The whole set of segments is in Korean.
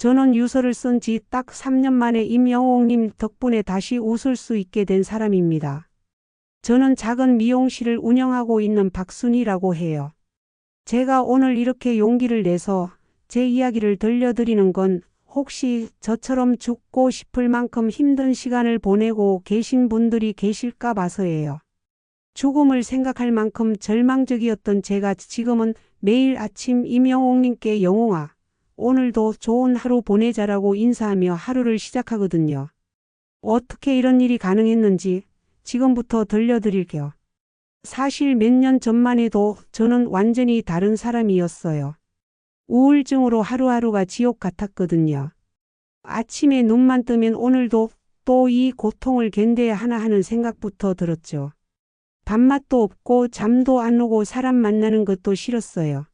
저는 유서를 쓴 지 딱 3년 만에 임영옥님 덕분에 다시 웃을 수 있게 된 사람입니다. 저는 작은 미용실을 운영하고 있는 박순이라고 해요. 제가 오늘 이렇게 용기를 내서 제 이야기를 들려드리는 건 혹시 저처럼 죽고 싶을 만큼 힘든 시간을 보내고 계신 분들이 계실까 봐서예요. 죽음을 생각할 만큼 절망적이었던 제가 지금은 매일 아침 임영옥님께 영웅아, 오늘도 좋은 하루 보내자라고 인사하며 하루를 시작하거든요. 어떻게 이런 일이 가능했는지 지금부터 들려드릴게요. 사실 몇 년 전만 해도 저는 완전히 다른 사람이었어요. 우울증으로 하루하루가 지옥 같았거든요. 아침에 눈만 뜨면 오늘도 또 이 고통을 견뎌야 하나 하는 생각부터 들었죠. 밥맛도 없고 잠도 안 오고 사람 만나는 것도 싫었어요.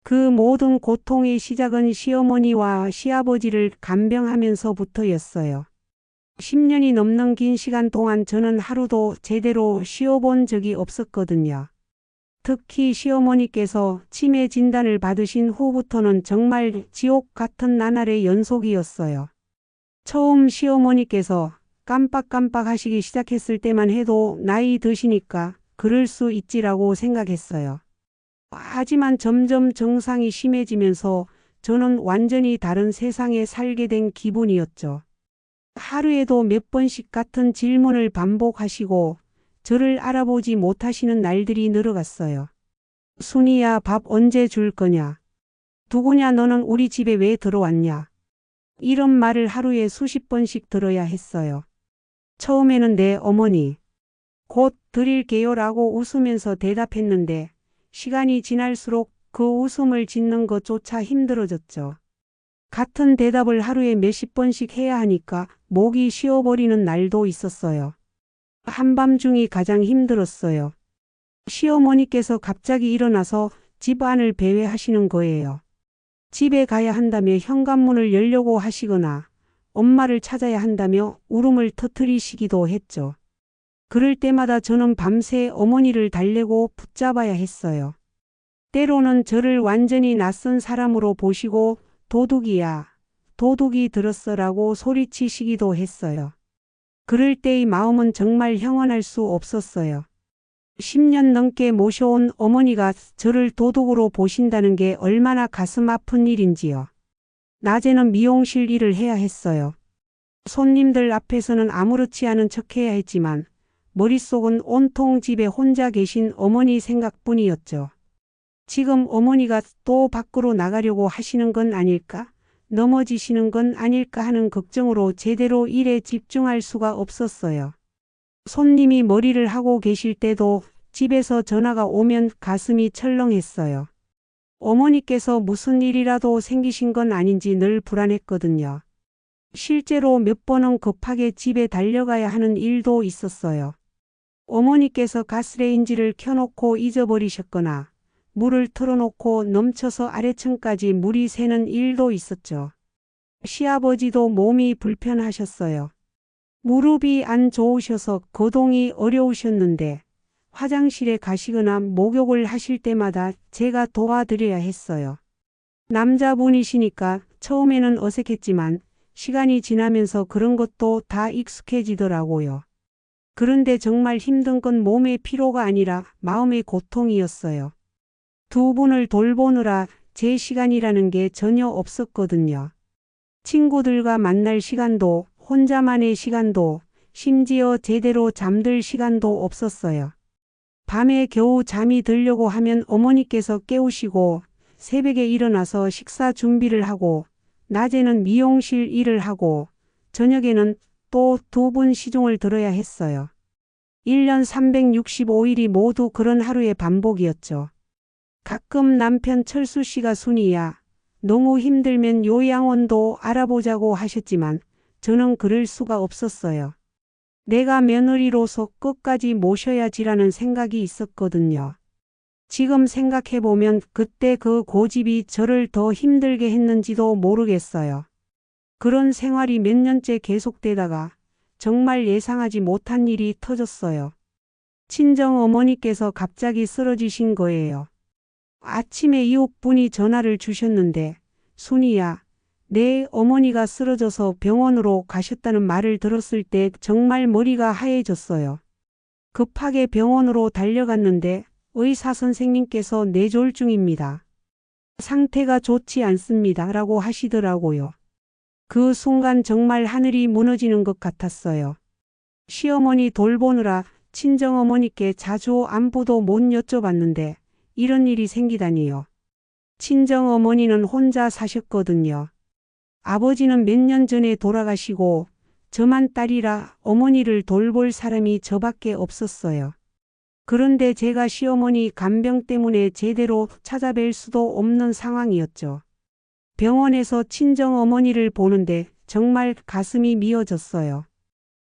그 모든 고통의 시작은 시어머니와 시아버지를 간병하면서부터였어요. 10년이 넘는 긴 시간 동안 저는 하루도 제대로 쉬어본 적이 없었거든요. 특히 시어머니께서 치매 진단을 받으신 후부터는 정말 지옥 같은 나날의 연속이었어요. 처음 시어머니께서 깜빡깜빡 하시기 시작했을 때만 해도 나이 드시니까 그럴 수 있지라고 생각했어요. 하지만 점점 증상이 심해지면서 저는 완전히 다른 세상에 살게 된 기분이었죠. 하루에도 몇 번씩 같은 질문을 반복하시고 저를 알아보지 못하시는 날들이 늘어갔어요. 순이야, 밥 언제 줄 거냐? 누구냐, 너는 우리 집에 왜 들어왔냐? 이런 말을 하루에 수십 번씩 들어야 했어요. 처음에는 네 어머니, 곧 드릴게요라고 웃으면서 대답했는데 시간이 지날수록 그 웃음을 짓는 것조차 힘들어졌죠. 같은 대답을 하루에 몇십 번씩 해야 하니까 목이 쉬어버리는 날도 있었어요. 한밤중이 가장 힘들었어요. 시어머니께서 갑자기 일어나서 집 안을 배회하시는 거예요. 집에 가야 한다며 현관문을 열려고 하시거나 엄마를 찾아야 한다며 울음을 터뜨리시기도 했죠. 그럴 때마다 저는 밤새 어머니를 달래고 붙잡아야 했어요. 때로는 저를 완전히 낯선 사람으로 보시고 도둑이야, 도둑이 들었어라고 소리치시기도 했어요. 그럴 때의 마음은 정말 형언할 수 없었어요. 10년 넘게 모셔온 어머니가 저를 도둑으로 보신다는 게 얼마나 가슴 아픈 일인지요. 낮에는 미용실 일을 해야 했어요. 손님들 앞에서는 아무렇지 않은 척해야 했지만 머릿속은 온통 집에 혼자 계신 어머니 생각뿐이었죠. 지금 어머니가 또 밖으로 나가려고 하시는 건 아닐까? 넘어지시는 건 아닐까 하는 걱정으로 제대로 일에 집중할 수가 없었어요. 손님이 머리를 하고 계실 때도 집에서 전화가 오면 가슴이 철렁했어요. 어머니께서 무슨 일이라도 생기신 건 아닌지 늘 불안했거든요. 실제로 몇 번은 급하게 집에 달려가야 하는 일도 있었어요. 어머니께서 가스레인지를 켜놓고 잊어버리셨거나 물을 틀어놓고 넘쳐서 아래층까지 물이 새는 일도 있었죠. 시아버지도 몸이 불편하셨어요. 무릎이 안 좋으셔서 거동이 어려우셨는데 화장실에 가시거나 목욕을 하실 때마다 제가 도와드려야 했어요. 남자분이시니까 처음에는 어색했지만 시간이 지나면서 그런 것도 다 익숙해지더라고요. 그런데 정말 힘든 건 몸의 피로가 아니라 마음의 고통이었어요. 두 분을 돌보느라 제 시간이라는 게 전혀 없었거든요. 친구들과 만날 시간도, 혼자만의 시간도, 심지어 제대로 잠들 시간도 없었어요. 밤에 겨우 잠이 들려고 하면 어머니께서 깨우시고 새벽에 일어나서 식사 준비를 하고 낮에는 미용실 일을 하고 저녁에는 또 두 분 시중을 들어야 했어요. 1년 365일이 모두 그런 하루의 반복이었죠. 가끔 남편 철수 씨가 순이야, 너무 힘들면 요양원도 알아보자고 하셨지만 저는 그럴 수가 없었어요. 내가 며느리로서 끝까지 모셔야지라는 생각이 있었거든요. 지금 생각해보면 그때 그 고집이 저를 더 힘들게 했는지도 모르겠어요. 그런 생활이 몇 년째 계속되다가 정말 예상하지 못한 일이 터졌어요. 친정 어머니께서 갑자기 쓰러지신 거예요. 아침에 이웃분이 전화를 주셨는데 순이야, 내 어머니가 쓰러져서 병원으로 가셨다는 말을 들었을 때 정말 머리가 하얘졌어요. 급하게 병원으로 달려갔는데 의사 선생님께서 뇌졸중입니다. 상태가 좋지 않습니다. 라고 하시더라고요. 그 순간 정말 하늘이 무너지는 것 같았어요. 시어머니 돌보느라 친정어머니께 자주 안부도 못 여쭤봤는데 이런 일이 생기다니요. 친정어머니는 혼자 사셨거든요. 아버지는 몇 년 전에 돌아가시고 저만 딸이라 어머니를 돌볼 사람이 저밖에 없었어요. 그런데 제가 시어머니 간병 때문에 제대로 찾아뵐 수도 없는 상황이었죠. 병원에서 친정어머니를 보는데 정말 가슴이 미어졌어요.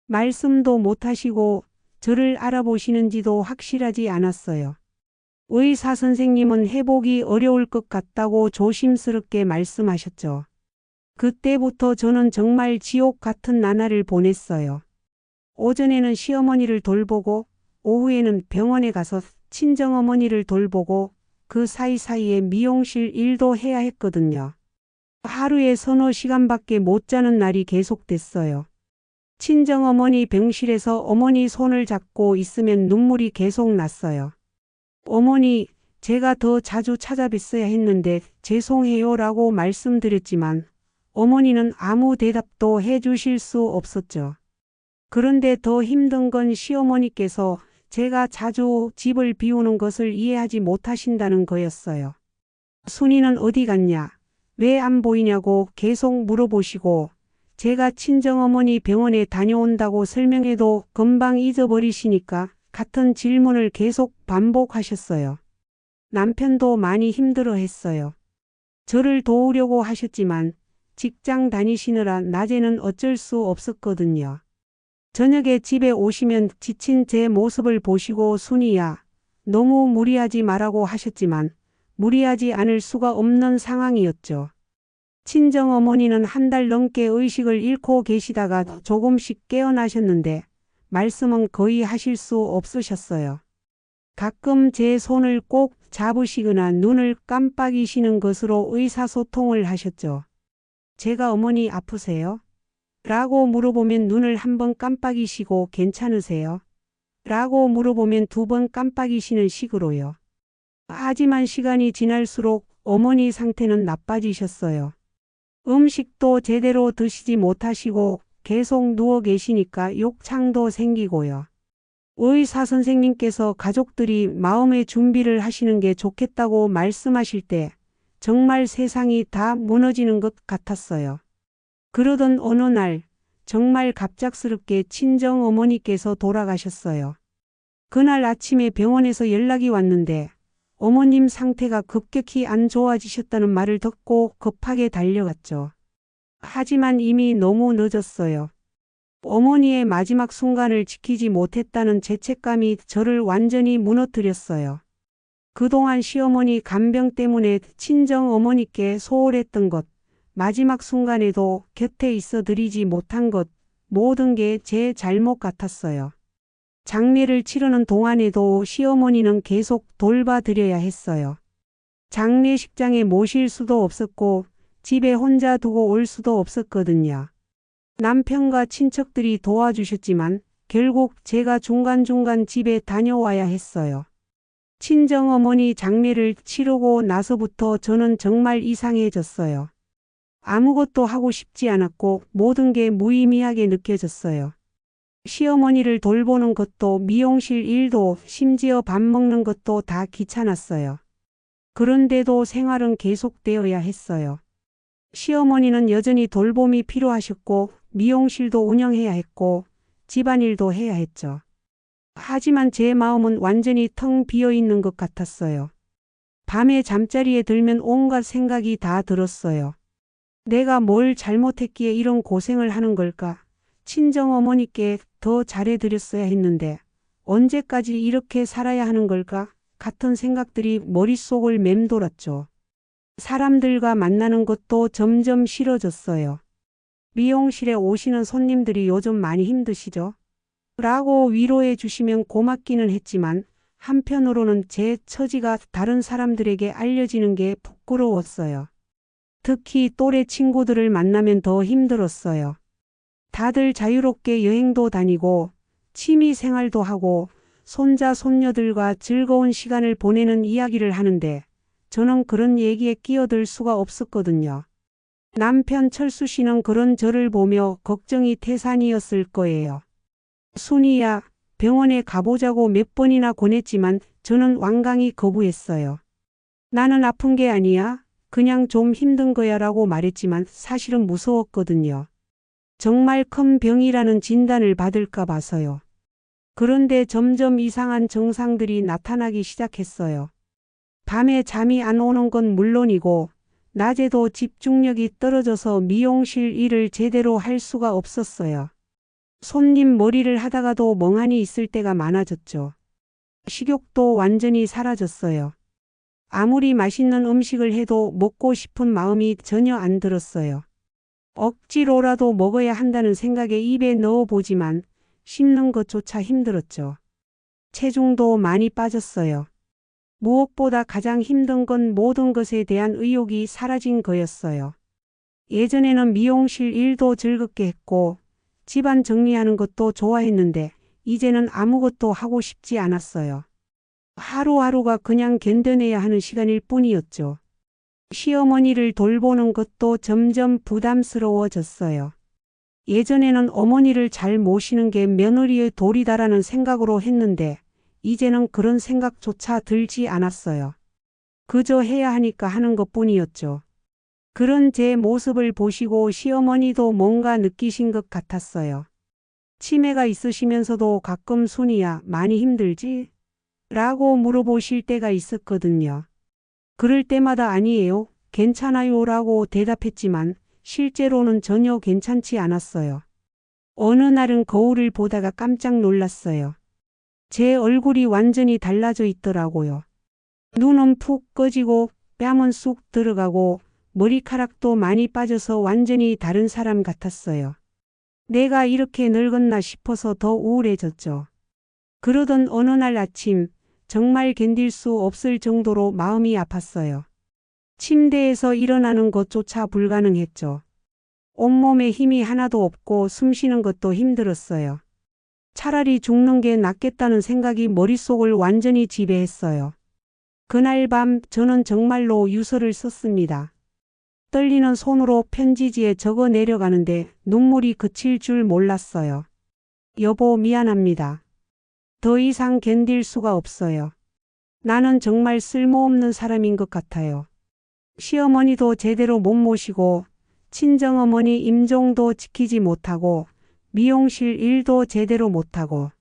말씀도 못하시고 저를 알아보시는지도 확실하지 않았어요. 의사 선생님은 회복이 어려울 것 같다고 조심스럽게 말씀하셨죠. 그때부터 저는 정말 지옥 같은 나날을 보냈어요. 오전에는 시어머니를 돌보고 오후에는 병원에 가서 친정어머니를 돌보고 그 사이사이에 미용실 일도 해야 했거든요. 하루에 서너 시간밖에 못 자는 날이 계속됐어요. 친정어머니 병실에서 어머니 손을 잡고 있으면 눈물이 계속 났어요. 어머니, 제가 더 자주 찾아뵀어야 했는데 죄송해요 라고 말씀드렸지만 어머니는 아무 대답도 해주실 수 없었죠. 그런데 더 힘든 건 시어머니께서 제가 자주 집을 비우는 것을 이해하지 못하신다는 거였어요. 순이는 어디 갔냐? 왜 안 보이냐고 계속 물어보시고 제가 친정어머니 병원에 다녀온다고 설명해도 금방 잊어버리시니까 같은 질문을 계속 반복하셨어요. 남편도 많이 힘들어했어요. 저를 도우려고 하셨지만 직장 다니시느라 낮에는 어쩔 수 없었거든요. 저녁에 집에 오시면 지친 제 모습을 보시고 순이야, 너무 무리하지 말라고 하셨지만 무리하지 않을 수가 없는 상황이었죠. 친정어머니는 한 달 넘게 의식을 잃고 계시다가 조금씩 깨어나셨는데 말씀은 거의 하실 수 없으셨어요. 가끔 제 손을 꼭 잡으시거나 눈을 깜빡이시는 것으로 의사소통을 하셨죠. 제가 어머니 아프세요? 라고 물어보면 눈을 한 번 깜빡이시고 괜찮으세요? 라고 물어보면 두 번 깜빡이시는 식으로요. 하지만 시간이 지날수록 어머니 상태는 나빠지셨어요. 음식도 제대로 드시지 못하시고 계속 누워 계시니까 욕창도 생기고요. 의사 선생님께서 가족들이 마음의 준비를 하시는 게 좋겠다고 말씀하실 때 정말 세상이 다 무너지는 것 같았어요. 그러던 어느 날 정말 갑작스럽게 친정어머니께서 돌아가셨어요. 그날 아침에 병원에서 연락이 왔는데 어머님 상태가 급격히 안 좋아지셨다는 말을 듣고 급하게 달려갔죠. 하지만 이미 너무 늦었어요. 어머니의 마지막 순간을 지키지 못했다는 죄책감이 저를 완전히 무너뜨렸어요. 그동안 시어머니 간병 때문에 친정어머니께 소홀했던 것, 마지막 순간에도 곁에 있어 드리지 못한 것, 모든 게 제 잘못 같았어요. 장례를 치르는 동안에도 시어머니는 계속 돌봐드려야 했어요. 장례식장에 모실 수도 없었고 집에 혼자 두고 올 수도 없었거든요. 남편과 친척들이 도와주셨지만 결국 제가 중간중간 집에 다녀와야 했어요. 친정어머니 장례를 치르고 나서부터 저는 정말 이상해졌어요. 아무것도 하고 싶지 않았고 모든 게 무의미하게 느껴졌어요. 시어머니를 돌보는 것도 미용실 일도 심지어 밥 먹는 것도 다 귀찮았어요. 그런데도 생활은 계속되어야 했어요. 시어머니는 여전히 돌봄이 필요하셨고 미용실도 운영해야 했고 집안일도 해야 했죠. 하지만 제 마음은 완전히 텅 비어 있는 것 같았어요. 밤에 잠자리에 들면 온갖 생각이 다 들었어요. 내가 뭘 잘못했기에 이런 고생을 하는 걸까? 친정어머니께 더 잘해드렸어야 했는데 언제까지 이렇게 살아야 하는 걸까? 같은 생각들이 머릿속을 맴돌았죠. 사람들과 만나는 것도 점점 싫어졌어요. 미용실에 오시는 손님들이 요즘 많이 힘드시죠? 라고 위로해 주시면 고맙기는 했지만 한편으로는 제 처지가 다른 사람들에게 알려지는 게 부끄러웠어요. 특히 또래 친구들을 만나면 더 힘들었어요. 다들 자유롭게 여행도 다니고 취미 생활도 하고 손자 손녀들과 즐거운 시간을 보내는 이야기를 하는데 저는 그런 얘기에 끼어들 수가 없었거든요. 남편 철수 씨는 그런 저를 보며 걱정이 태산이었을 거예요. 순이야, 병원에 가보자고 몇 번이나 권했지만 저는 완강히 거부했어요. 나는 아픈 게 아니야. 그냥 좀 힘든 거야 라고 말했지만 사실은 무서웠거든요. 정말 큰 병이라는 진단을 받을까 봐서요. 그런데 점점 이상한 증상들이 나타나기 시작했어요. 밤에 잠이 안 오는 건 물론이고 낮에도 집중력이 떨어져서 미용실 일을 제대로 할 수가 없었어요. 손님 머리를 하다가도 멍하니 있을 때가 많아졌죠. 식욕도 완전히 사라졌어요. 아무리 맛있는 음식을 해도 먹고 싶은 마음이 전혀 안 들었어요. 억지로라도 먹어야 한다는 생각에 입에 넣어보지만 씹는 것조차 힘들었죠. 체중도 많이 빠졌어요. 무엇보다 가장 힘든 건 모든 것에 대한 의욕이 사라진 거였어요. 예전에는 미용실 일도 즐겁게 했고 집안 정리하는 것도 좋아했는데 이제는 아무것도 하고 싶지 않았어요. 하루하루가 그냥 견뎌내야 하는 시간일 뿐이었죠. 시어머니를 돌보는 것도 점점 부담스러워졌어요. 예전에는 어머니를 잘 모시는 게 며느리의 도리다라는 생각으로 했는데 이제는 그런 생각조차 들지 않았어요. 그저 해야 하니까 하는 것뿐이었죠. 그런 제 모습을 보시고 시어머니도 뭔가 느끼신 것 같았어요. 치매가 있으시면서도 가끔 순이야 많이 힘들지? 라고 물어보실 때가 있었거든요. 그럴 때마다 아니에요. 괜찮아요 라고 대답했지만 실제로는 전혀 괜찮지 않았어요. 어느 날은 거울을 보다가 깜짝 놀랐어요. 제 얼굴이 완전히 달라져 있더라고요. 눈은 푹 꺼지고 뺨은 쑥 들어가고 머리카락도 많이 빠져서 완전히 다른 사람 같았어요. 내가 이렇게 늙었나 싶어서 더 우울해졌죠. 그러던 어느 날 아침 정말 견딜 수 없을 정도로 마음이 아팠어요. 침대에서 일어나는 것조차 불가능했죠. 온몸에 힘이 하나도 없고 숨쉬는 것도 힘들었어요. 차라리 죽는 게 낫겠다는 생각이 머릿속을 완전히 지배했어요. 그날 밤 저는 정말로 유서를 썼습니다. 떨리는 손으로 편지지에 적어 내려가는데 눈물이 그칠 줄 몰랐어요. 여보 미안합니다. 더 이상 견딜 수가 없어요. 나는 정말 쓸모없는 사람인 것 같아요. 시어머니도 제대로 못 모시고 친정어머니 임종도 지키지 못하고 미용실 일도 제대로 못하고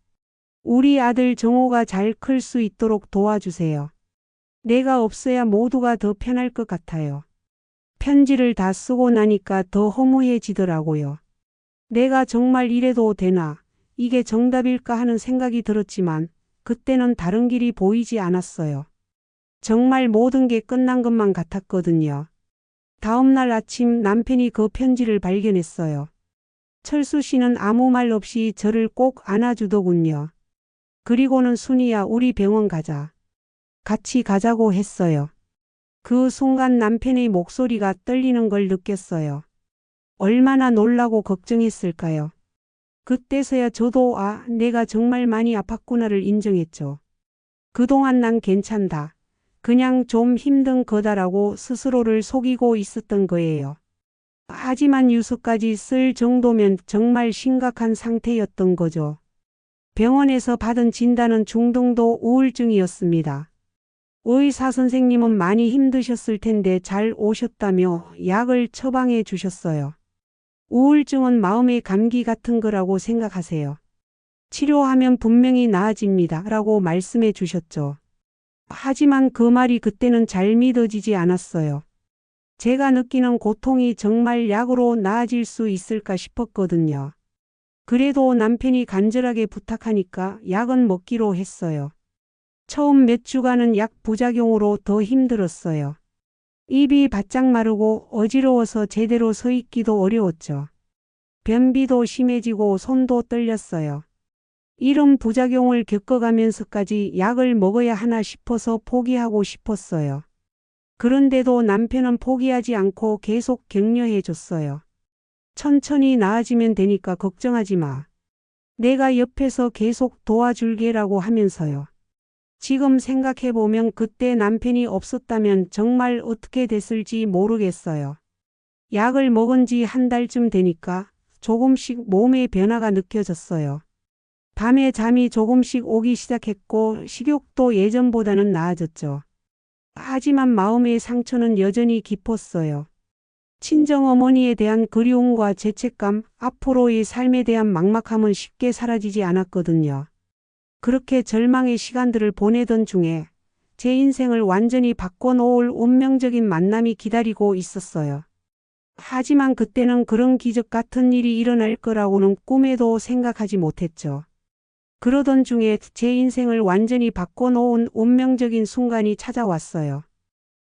우리 아들 정호가 잘 클 수 있도록 도와주세요. 내가 없어야 모두가 더 편할 것 같아요. 편지를 다 쓰고 나니까 더 허무해지더라고요. 내가 정말 이래도 되나? 이게 정답일까 하는 생각이 들었지만 그때는 다른 길이 보이지 않았어요. 정말 모든 게 끝난 것만 같았거든요. 다음 날 아침 남편이 그 편지를 발견했어요. 철수 씨는 아무 말 없이 저를 꼭 안아주더군요. 그리고는 순이야 우리 병원 가자. 같이 가자고 했어요. 그 순간 남편의 목소리가 떨리는 걸 느꼈어요. 얼마나 놀라고 걱정했을까요? 그때서야 저도 내가 정말 많이 아팠구나를 인정했죠. 그동안 난 괜찮다. 그냥 좀 힘든 거다라고 스스로를 속이고 있었던 거예요. 하지만 유서까지 쓸 정도면 정말 심각한 상태였던 거죠. 병원에서 받은 진단은 중등도 우울증이었습니다. 의사 선생님은 많이 힘드셨을 텐데 잘 오셨다며 약을 처방해 주셨어요. 우울증은 마음의 감기 같은 거라고 생각하세요. 치료하면 분명히 나아집니다. 라고 말씀해 주셨죠. 하지만 그 말이 그때는 잘 믿어지지 않았어요. 제가 느끼는 고통이 정말 약으로 나아질 수 있을까 싶었거든요. 그래도 남편이 간절하게 부탁하니까 약은 먹기로 했어요. 처음 몇 주간은 약 부작용으로 더 힘들었어요. 입이 바짝 마르고 어지러워서 제대로 서 있기도 어려웠죠. 변비도 심해지고 손도 떨렸어요. 이런 부작용을 겪어가면서까지 약을 먹어야 하나 싶어서 포기하고 싶었어요. 그런데도 남편은 포기하지 않고 계속 격려해 줬어요. 천천히 나아지면 되니까 걱정하지 마. 내가 옆에서 계속 도와줄게라고 하면서요. 지금 생각해보면 그때 남편이 없었다면 정말 어떻게 됐을지 모르겠어요. 약을 먹은 지 한 달쯤 되니까 조금씩 몸의 변화가 느껴졌어요. 밤에 잠이 조금씩 오기 시작했고 식욕도 예전보다는 나아졌죠. 하지만 마음의 상처는 여전히 깊었어요. 친정어머니에 대한 그리움과 죄책감, 앞으로의 삶에 대한 막막함은 쉽게 사라지지 않았거든요. 그렇게 절망의 시간들을 보내던 중에 제 인생을 완전히 바꿔놓을 운명적인 만남이 기다리고 있었어요. 하지만 그때는 그런 기적 같은 일이 일어날 거라고는 꿈에도 생각하지 못했죠. 그러던 중에 제 인생을 완전히 바꿔놓은 운명적인 순간이 찾아왔어요.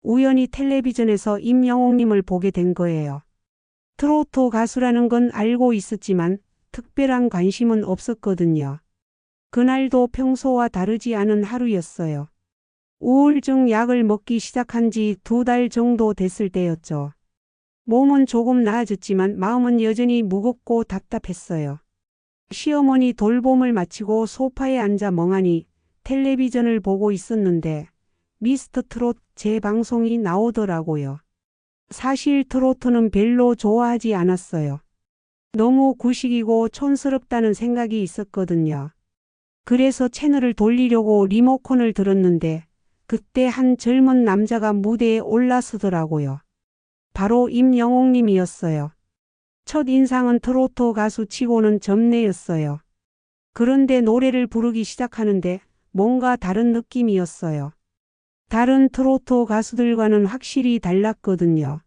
우연히 텔레비전에서 임영웅님을 보게 된 거예요. 트로트 가수라는 건 알고 있었지만 특별한 관심은 없었거든요. 그날도 평소와 다르지 않은 하루였어요. 우울증 약을 먹기 시작한 지 2달 정도 됐을 때였죠. 몸은 조금 나아졌지만 마음은 여전히 무겁고 답답했어요. 시어머니 돌봄을 마치고 소파에 앉아 멍하니 텔레비전을 보고 있었는데 미스터 트롯 재방송이 나오더라고요. 사실 트로트는 별로 좋아하지 않았어요. 너무 구식이고 촌스럽다는 생각이 있었거든요. 그래서 채널을 돌리려고 리모컨을 들었는데 그때 한 젊은 남자가 무대에 올라서더라고요. 바로 임영웅님이었어요. 첫 인상은 트로트 가수 치고는 점례였어요. 그런데 노래를 부르기 시작하는데 뭔가 다른 느낌이었어요. 다른 트로트 가수들과는 확실히 달랐거든요.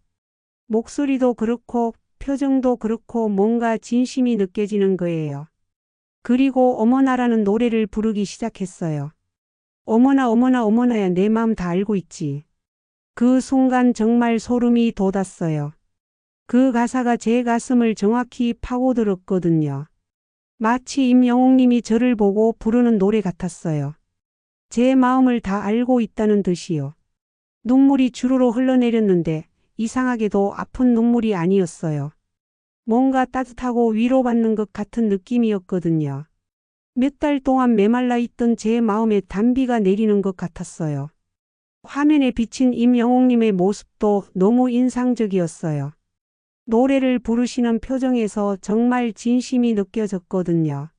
목소리도 그렇고 표정도 그렇고 뭔가 진심이 느껴지는 거예요. 그리고 어머나라는 노래를 부르기 시작했어요. 어머나 어머나 어머나야 내 마음 다 알고 있지. 그 순간 정말 소름이 돋았어요. 그 가사가 제 가슴을 정확히 파고들었거든요. 마치 임영웅님이 저를 보고 부르는 노래 같았어요. 제 마음을 다 알고 있다는 듯이요. 눈물이 주르르 흘러내렸는데 이상하게도 아픈 눈물이 아니었어요. 뭔가 따뜻하고 위로받는 것 같은 느낌이었거든요. 몇 달 동안 메말라 있던 제 마음에 단비가 내리는 것 같았어요. 화면에 비친 임영웅님의 모습도 너무 인상적이었어요. 노래를 부르시는 표정에서 정말 진심이 느껴졌거든요.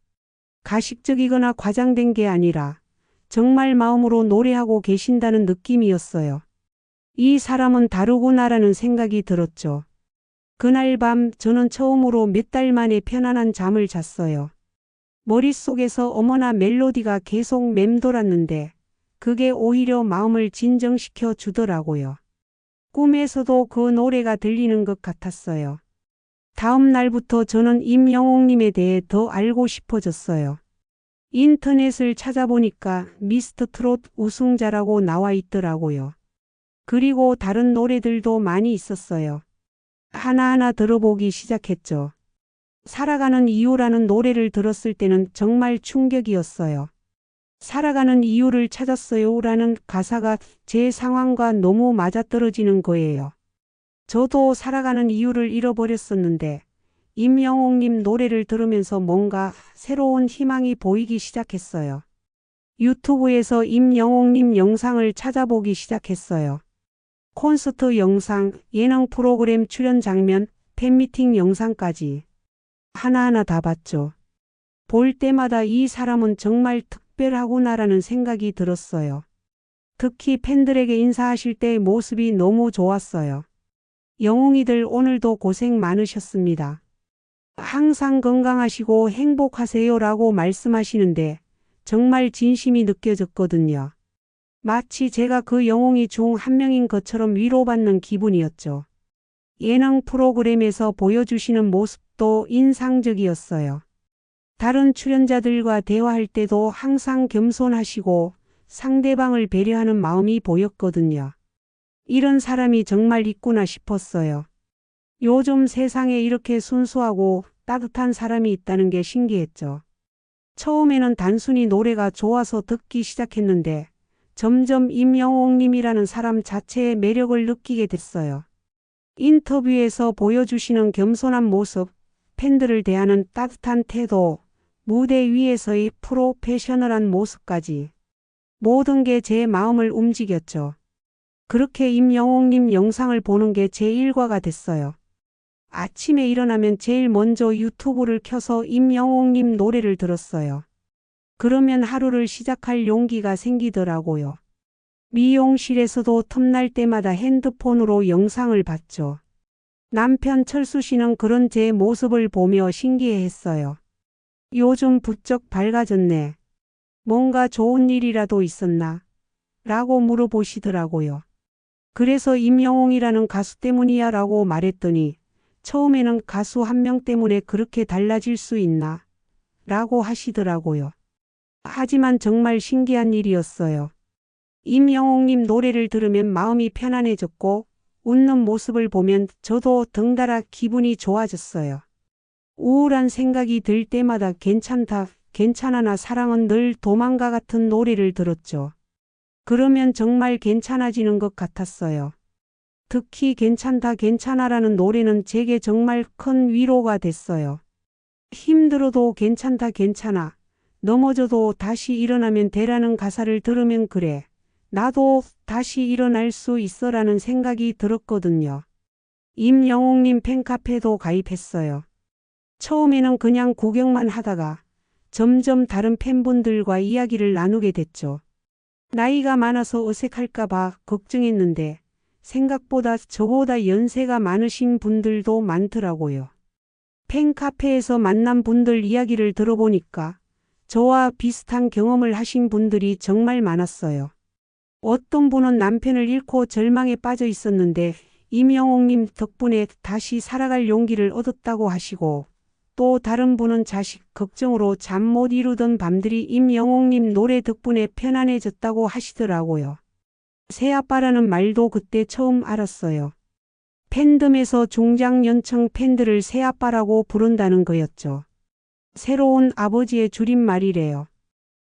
가식적이거나 과장된 게 아니라 정말 마음으로 노래하고 계신다는 느낌이었어요. 이 사람은 다르구나라는 생각이 들었죠. 그날 밤 저는 처음으로 몇 달 만에 편안한 잠을 잤어요. 머릿속에서 어머나 멜로디가 계속 맴돌았는데 그게 오히려 마음을 진정시켜 주더라고요. 꿈에서도 그 노래가 들리는 것 같았어요. 다음 날부터 저는 임영웅님에 대해 더 알고 싶어졌어요. 인터넷을 찾아보니까 미스터 트롯 우승자라고 나와 있더라고요. 그리고 다른 노래들도 많이 있었어요. 하나하나 들어보기 시작했죠. 살아가는 이유라는 노래를 들었을 때는 정말 충격이었어요. 살아가는 이유를 찾았어요 라는 가사가 제 상황과 너무 맞아떨어지는 거예요. 저도 살아가는 이유를 잃어버렸었는데 임영웅님 노래를 들으면서 뭔가 새로운 희망이 보이기 시작했어요. 유튜브에서 임영웅님 영상을 찾아보기 시작했어요. 콘서트 영상, 예능 프로그램 출연 장면, 팬미팅 영상까지 하나하나 다 봤죠. 볼 때마다 이 사람은 정말 특별하구나라는 생각이 들었어요. 특히 팬들에게 인사하실 때의 모습이 너무 좋았어요. 영웅이들 오늘도 고생 많으셨습니다. 항상 건강하시고 행복하세요라고 말씀하시는데 정말 진심이 느껴졌거든요. 마치 제가 그 영웅이 중 한 명인 것처럼 위로받는 기분이었죠. 예능 프로그램에서 보여주시는 모습도 인상적이었어요. 다른 출연자들과 대화할 때도 항상 겸손하시고 상대방을 배려하는 마음이 보였거든요. 이런 사람이 정말 있구나 싶었어요. 요즘 세상에 이렇게 순수하고 따뜻한 사람이 있다는 게 신기했죠. 처음에는 단순히 노래가 좋아서 듣기 시작했는데 점점 임영웅님이라는 사람 자체의 매력을 느끼게 됐어요. 인터뷰에서 보여주시는 겸손한 모습, 팬들을 대하는 따뜻한 태도, 무대 위에서의 프로페셔널한 모습까지 모든 게 제 마음을 움직였죠. 그렇게 임영웅님 영상을 보는 게 제 일과가 됐어요. 아침에 일어나면 제일 먼저 유튜브를 켜서 임영웅님 노래를 들었어요. 그러면 하루를 시작할 용기가 생기더라고요. 미용실에서도 틈날 때마다 핸드폰으로 영상을 봤죠. 남편 철수 씨는 그런 제 모습을 보며 신기해했어요. 요즘 부쩍 밝아졌네. 뭔가 좋은 일이라도 있었나? 라고 물어보시더라고요. 그래서 임영웅이라는 가수 때문이야 라고 말했더니 처음에는 가수 한 명 때문에 그렇게 달라질 수 있나? 라고 하시더라고요. 하지만 정말 신기한 일이었어요. 임영웅님 노래를 들으면 마음이 편안해졌고 웃는 모습을 보면 저도 덩달아 기분이 좋아졌어요. 우울한 생각이 들 때마다 괜찮다, 괜찮아나 사랑은 늘 도망가 같은 노래를 들었죠. 그러면 정말 괜찮아지는 것 같았어요. 특히 괜찮다 괜찮아라는 노래는 제게 정말 큰 위로가 됐어요. 힘들어도 괜찮다 괜찮아. 넘어져도 다시 일어나면 되라는 가사를 들으면 그래. 나도 다시 일어날 수 있어라는 생각이 들었거든요. 임영웅님 팬카페도 가입했어요. 처음에는 그냥 구경만 하다가 점점 다른 팬분들과 이야기를 나누게 됐죠. 나이가 많아서 어색할까봐 걱정했는데 생각보다 저보다 연세가 많으신 분들도 많더라고요. 팬카페에서 만난 분들 이야기를 들어보니까 저와 비슷한 경험을 하신 분들이 정말 많았어요. 어떤 분은 남편을 잃고 절망에 빠져 있었는데 임영웅님 덕분에 다시 살아갈 용기를 얻었다고 하시고 또 다른 분은 자식 걱정으로 잠 못 이루던 밤들이 임영웅님 노래 덕분에 편안해졌다고 하시더라고요. 새아빠라는 말도 그때 처음 알았어요. 팬덤에서 중장년층 팬들을 새아빠라고 부른다는 거였죠. 새로운 아버지의 줄임말이래요.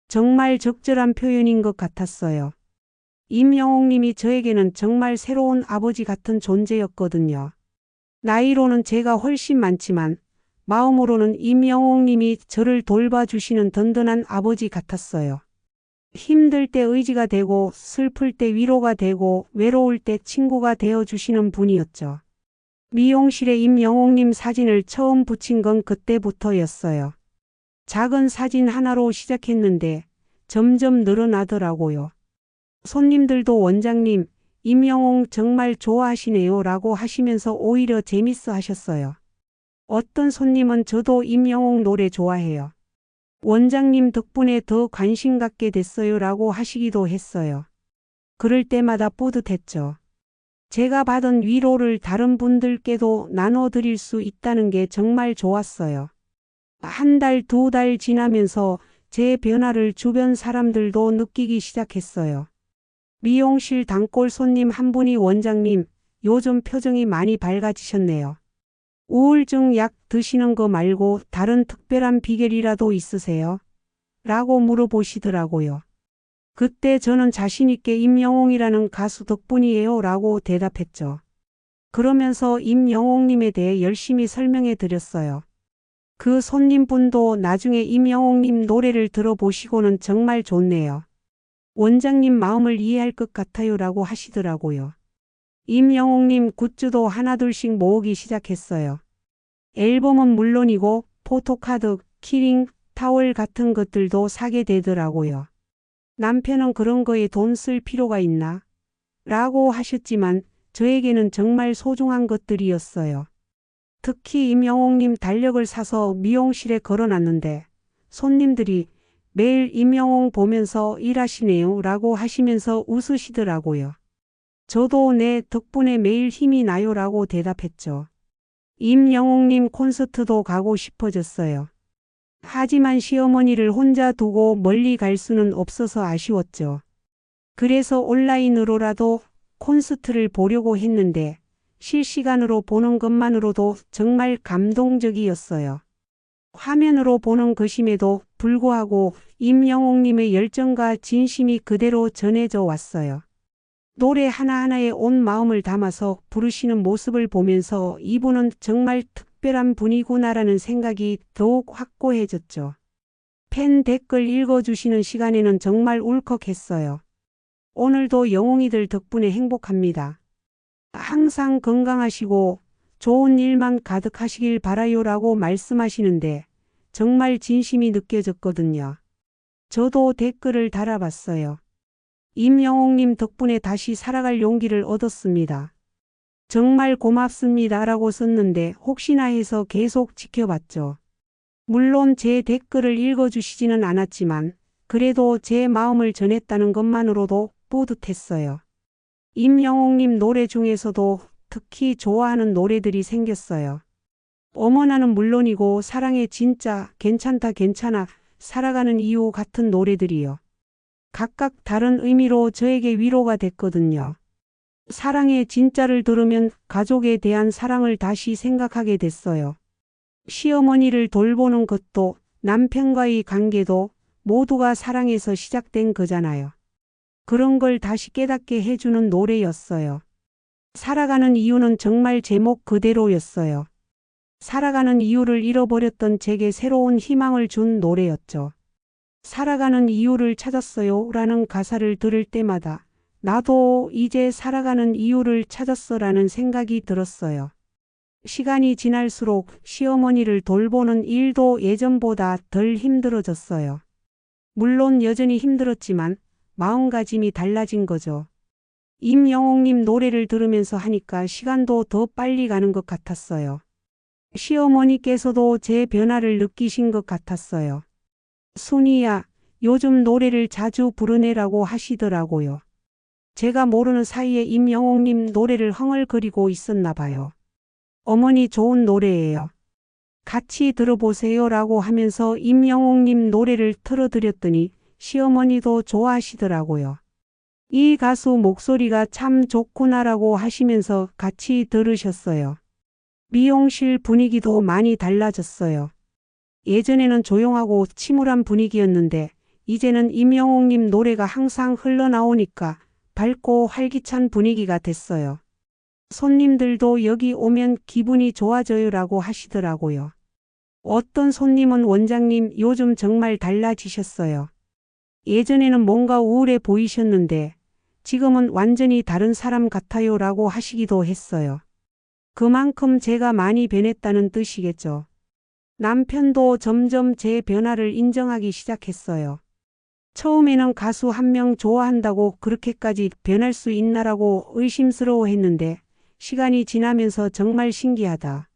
정말 적절한 표현인 것 같았어요. 임영웅님이 저에게는 정말 새로운 아버지 같은 존재였거든요. 나이로는 제가 훨씬 많지만 마음으로는 임영웅님이 저를 돌봐주시는 든든한 아버지 같았어요. 힘들 때 의지가 되고 슬플 때 위로가 되고 외로울 때 친구가 되어주시는 분이었죠. 미용실에 임영웅님 사진을 처음 붙인 건 그때부터였어요. 작은 사진 하나로 시작했는데 점점 늘어나더라고요. 손님들도 원장님, 임영웅 정말 좋아하시네요 라고 하시면서 오히려 재밌어 하셨어요. 어떤 손님은 저도 임영웅 노래 좋아해요. 원장님 덕분에 더 관심 갖게 됐어요 라고 하시기도 했어요. 그럴 때마다 뿌듯했죠. 제가 받은 위로를 다른 분들께도 나눠드릴 수 있다는 게 정말 좋았어요. 한 달, 두 달 지나면서 제 변화를 주변 사람들도 느끼기 시작했어요. 미용실 단골 손님 한 분이 원장님, 요즘 표정이 많이 밝아지셨네요. 우울증 약 드시는 거 말고 다른 특별한 비결이라도 있으세요? 라고 물어보시더라고요. 그때 저는 자신있게 임영웅이라는 가수 덕분이에요 라고 대답했죠. 그러면서 임영웅님에 대해 열심히 설명해 드렸어요. 그 손님분도 나중에 임영웅님 노래를 들어보시고는 정말 좋네요. 원장님 마음을 이해할 것 같아요 라고 하시더라고요. 임영웅님 굿즈도 하나둘씩 모으기 시작했어요. 앨범은 물론이고 포토카드, 키링, 타월 같은 것들도 사게 되더라고요. 남편은 그런 거에 돈 쓸 필요가 있나? 라고 하셨지만 저에게는 정말 소중한 것들이었어요. 특히 임영웅님 달력을 사서 미용실에 걸어놨는데 손님들이 매일 임영웅 보면서 일하시네요 라고 하시면서 웃으시더라고요. 저도 내 덕분에 매일 힘이 나요 라고 대답했죠. 임영웅님 콘서트도 가고 싶어졌어요. 하지만 시어머니를 혼자 두고 멀리 갈 수는 없어서 아쉬웠죠. 그래서 온라인으로라도 콘서트를 보려고 했는데 실시간으로 보는 것만으로도 정말 감동적이었어요. 화면으로 보는 것임에도 불구하고 임영웅님의 열정과 진심이 그대로 전해져 왔어요. 노래 하나하나에 온 마음을 담아서 부르시는 모습을 보면서 이분은 정말 특별한 분이구나라는 생각이 더욱 확고해졌죠. 팬 댓글 읽어주시는 시간에는 정말 울컥했어요. 오늘도 영웅이들 덕분에 행복합니다. 항상 건강하시고 좋은 일만 가득하시길 바라요라고 말씀하시는데 정말 진심이 느껴졌거든요. 저도 댓글을 달아봤어요. 임영웅님 덕분에 다시 살아갈 용기를 얻었습니다. 정말 고맙습니다라고 썼는데 혹시나 해서 계속 지켜봤죠. 물론 제 댓글을 읽어주시지는 않았지만 그래도 제 마음을 전했다는 것만으로도 뿌듯했어요. 임영웅님 노래 중에서도 특히 좋아하는 노래들이 생겼어요. 어머나는 물론이고 사랑해 진짜, 괜찮다 괜찮아, 살아가는 이유 같은 노래들이요. 각각 다른 의미로 저에게 위로가 됐거든요. 사랑해 진짜를 들으면 가족에 대한 사랑을 다시 생각하게 됐어요. 시어머니를 돌보는 것도 남편과의 관계도 모두가 사랑에서 시작된 거잖아요. 그런 걸 다시 깨닫게 해주는 노래였어요. 살아가는 이유는 정말 제목 그대로였어요. 살아가는 이유를 잃어버렸던 제게 새로운 희망을 준 노래였죠. 살아가는 이유를 찾았어요 라는 가사를 들을 때마다 나도 이제 살아가는 이유를 찾았어라는 생각이 들었어요. 시간이 지날수록 시어머니를 돌보는 일도 예전보다 덜 힘들어졌어요. 물론 여전히 힘들었지만 마음가짐이 달라진 거죠. 임영웅님 노래를 들으면서 하니까 시간도 더 빨리 가는 것 같았어요. 시어머니께서도 제 변화를 느끼신 것 같았어요. 순이야, 요즘 노래를 자주 부르네라고 하시더라고요. 제가 모르는 사이에 임영웅님 노래를 흥얼거리고 있었나 봐요. 어머니 좋은 노래예요. 같이 들어보세요라고 하면서 임영웅님 노래를 틀어드렸더니 시어머니도 좋아하시더라고요. 이 가수 목소리가 참 좋구나라고 하시면서 같이 들으셨어요. 미용실 분위기도 많이 달라졌어요. 예전에는 조용하고 침울한 분위기였는데 이제는 임영웅님 노래가 항상 흘러나오니까 밝고 활기찬 분위기가 됐어요. 손님들도 여기 오면 기분이 좋아져요라고 하시더라고요. 어떤 손님은 원장님 요즘 정말 달라지셨어요. 예전에는 뭔가 우울해 보이셨는데 지금은 완전히 다른 사람 같아요라고 하시기도 했어요. 그만큼 제가 많이 변했다는 뜻이겠죠. 남편도 점점 제 변화를 인정하기 시작했어요. 처음에는 가수 한 명 좋아한다고 그렇게까지 변할 수 있나라고 의심스러워했는데 시간이 지나면서 정말 신기하다.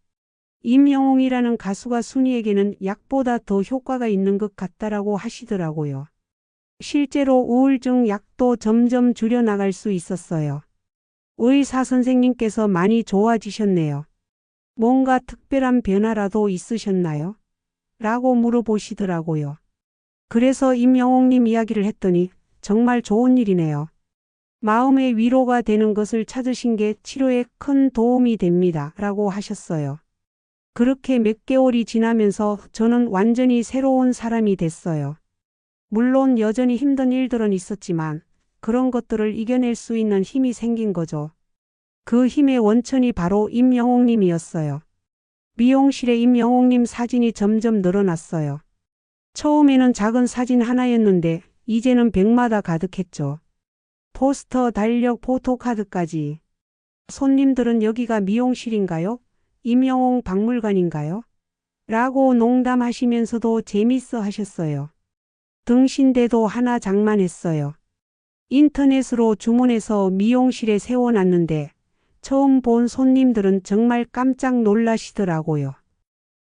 임영웅이라는 가수가 순이에게는 약보다 더 효과가 있는 것 같다라고 하시더라고요. 실제로 우울증 약도 점점 줄여나갈 수 있었어요. 의사 선생님께서 많이 좋아지셨네요. 뭔가 특별한 변화라도 있으셨나요? 라고 물어보시더라고요. 그래서 임영웅님 이야기를 했더니 정말 좋은 일이네요. 마음의 위로가 되는 것을 찾으신 게 치료에 큰 도움이 됩니다. 라고 하셨어요. 그렇게 몇 개월이 지나면서 저는 완전히 새로운 사람이 됐어요. 물론 여전히 힘든 일들은 있었지만 그런 것들을 이겨낼 수 있는 힘이 생긴 거죠. 그 힘의 원천이 바로 임영웅님이었어요. 미용실에 임영웅님 사진이 점점 늘어났어요. 처음에는 작은 사진 하나였는데 이제는 벽마다 가득했죠. 포스터, 달력, 포토카드까지. 손님들은 여기가 미용실인가요? 임영웅 박물관인가요? 라고 농담하시면서도 재밌어 하셨어요. 등신대도 하나 장만했어요. 인터넷으로 주문해서 미용실에 세워놨는데 처음 본 손님들은 정말 깜짝 놀라시더라고요.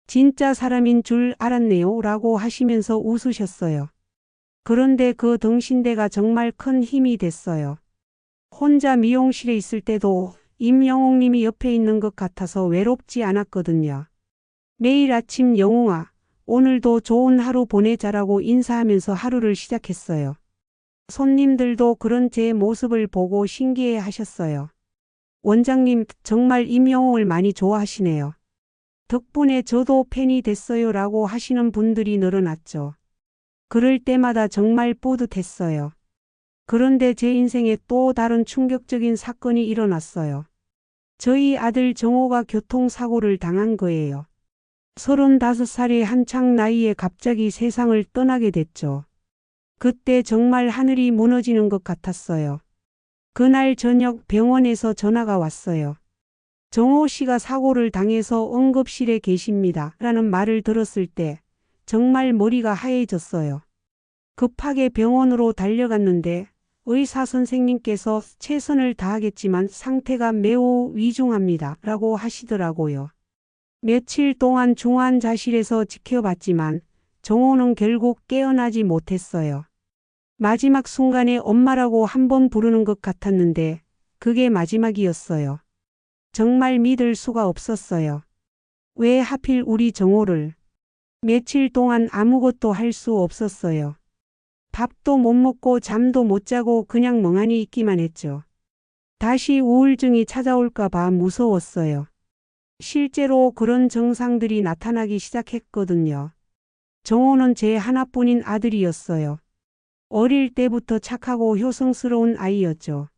진짜 사람인 줄 알았네요 라고 하시면서 웃으셨어요. 그런데 그 등신대가 정말 큰 힘이 됐어요. 혼자 미용실에 있을 때도 임영웅님이 옆에 있는 것 같아서 외롭지 않았거든요. 매일 아침 영웅아, 오늘도 좋은 하루 보내자라고 인사하면서 하루를 시작했어요. 손님들도 그런 제 모습을 보고 신기해 하셨어요. 원장님, 정말 임영웅을 많이 좋아하시네요. 덕분에 저도 팬이 됐어요 라고 하시는 분들이 늘어났죠. 그럴 때마다 정말 뿌듯했어요. 그런데 제 인생에 또 다른 충격적인 사건이 일어났어요. 저희 아들 정호가 교통사고를 당한 거예요. 35살의 한창 나이에 갑자기 세상을 떠나게 됐죠. 그때 정말 하늘이 무너지는 것 같았어요. 그날 저녁 병원에서 전화가 왔어요. 정호 씨가 사고를 당해서 응급실에 계십니다. 라는 말을 들었을 때 정말 머리가 하얘졌어요. 급하게 병원으로 달려갔는데 의사 선생님께서 최선을 다하겠지만 상태가 매우 위중합니다. 라고 하시더라고요. 며칠 동안 중환자실에서 지켜봤지만 정호는 결국 깨어나지 못했어요. 마지막 순간에 엄마라고 한 번 부르는 것 같았는데 그게 마지막이었어요. 정말 믿을 수가 없었어요. 왜 하필 우리 정호를. 며칠 동안 아무것도 할 수 없었어요. 밥도 못 먹고 잠도 못 자고 그냥 멍하니 있기만 했죠. 다시 우울증이 찾아올까 봐 무서웠어요. 실제로 그런 증상들이 나타나기 시작했거든요. 정호는 제 하나뿐인 아들이었어요. 어릴 때부터 착하고 효성스러운 아이였죠.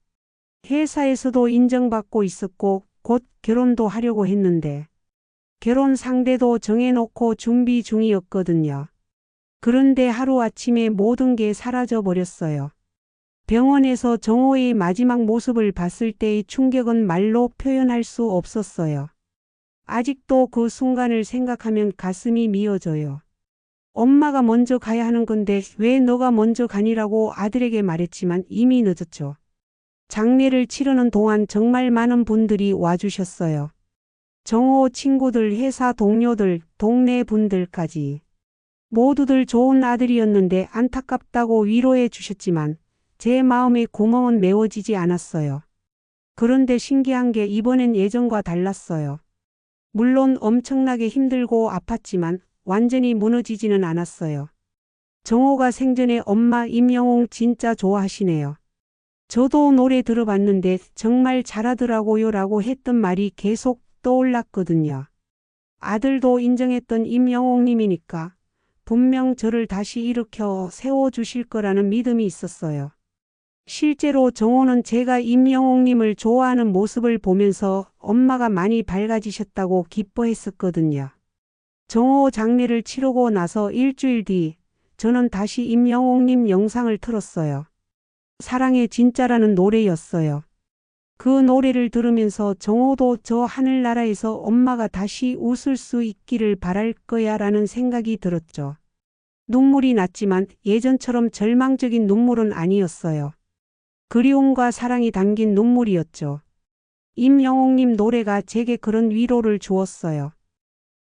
회사에서도 인정받고 있었고 곧 결혼도 하려고 했는데 결혼 상대도 정해놓고 준비 중이었거든요. 그런데 하루아침에 모든 게 사라져 버렸어요. 병원에서 정호의 마지막 모습을 봤을 때의 충격은 말로 표현할 수 없었어요. 아직도 그 순간을 생각하면 가슴이 미어져요. 엄마가 먼저 가야 하는 건데 왜 너가 먼저 가니라고 아들에게 말했지만 이미 늦었죠. 장례를 치르는 동안 정말 많은 분들이 와주셨어요. 정호 친구들, 회사 동료들, 동네 분들까지. 모두들 좋은 아들이었는데 안타깝다고 위로해 주셨지만 제 마음의 구멍은 메워지지 않았어요. 그런데 신기한 게 이번엔 예전과 달랐어요. 물론 엄청나게 힘들고 아팠지만 완전히 무너지지는 않았어요. 정호가 생전에 엄마 임영웅 진짜 좋아하시네요. 저도 노래 들어봤는데 정말 잘하더라고요 라고 했던 말이 계속 떠올랐거든요. 아들도 인정했던 임영웅님이니까 분명 저를 다시 일으켜 세워주실 거라는 믿음이 있었어요. 실제로 정호는 제가 임영웅님을 좋아하는 모습을 보면서 엄마가 많이 밝아지셨다고 기뻐했었거든요. 정호 장례를 치르고 나서 일주일 뒤 저는 다시 임영웅님 영상을 틀었어요. 사랑의 진짜라는 노래였어요. 그 노래를 들으면서 정호도 저 하늘나라에서 엄마가 다시 웃을 수 있기를 바랄 거야 라는 생각이 들었죠. 눈물이 났지만 예전처럼 절망적인 눈물은 아니었어요. 그리움과 사랑이 담긴 눈물이었죠. 임영웅님 노래가 제게 그런 위로를 주었어요.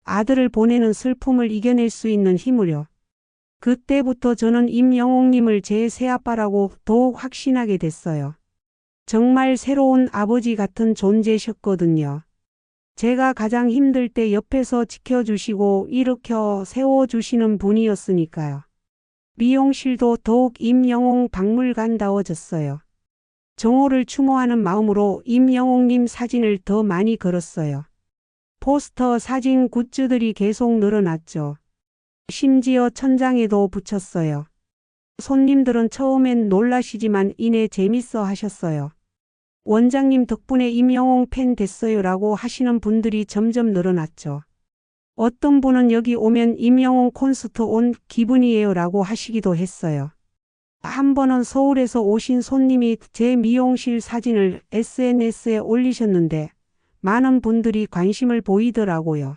아들을 보내는 슬픔을 이겨낼 수 있는 힘을요. 그때부터 저는 임영웅님을 제 새아빠라고 더욱 확신하게 됐어요. 정말 새로운 아버지 같은 존재셨거든요. 제가 가장 힘들 때 옆에서 지켜주시고 일으켜 세워주시는 분이었으니까요. 미용실도 더욱 임영웅 박물관다워졌어요. 정호를 추모하는 마음으로 임영웅님 사진을 더 많이 걸었어요. 포스터, 사진, 굿즈들이 계속 늘어났죠. 심지어 천장에도 붙였어요. 손님들은 처음엔 놀라시지만 이내 재밌어 하셨어요. 원장님 덕분에 임영웅 팬 됐어요 라고 하시는 분들이 점점 늘어났죠. 어떤 분은 여기 오면 임영웅 콘서트 온 기분이에요 라고 하시기도 했어요. 한 번은 서울에서 오신 손님이 제 미용실 사진을 SNS에 올리셨는데 많은 분들이 관심을 보이더라고요.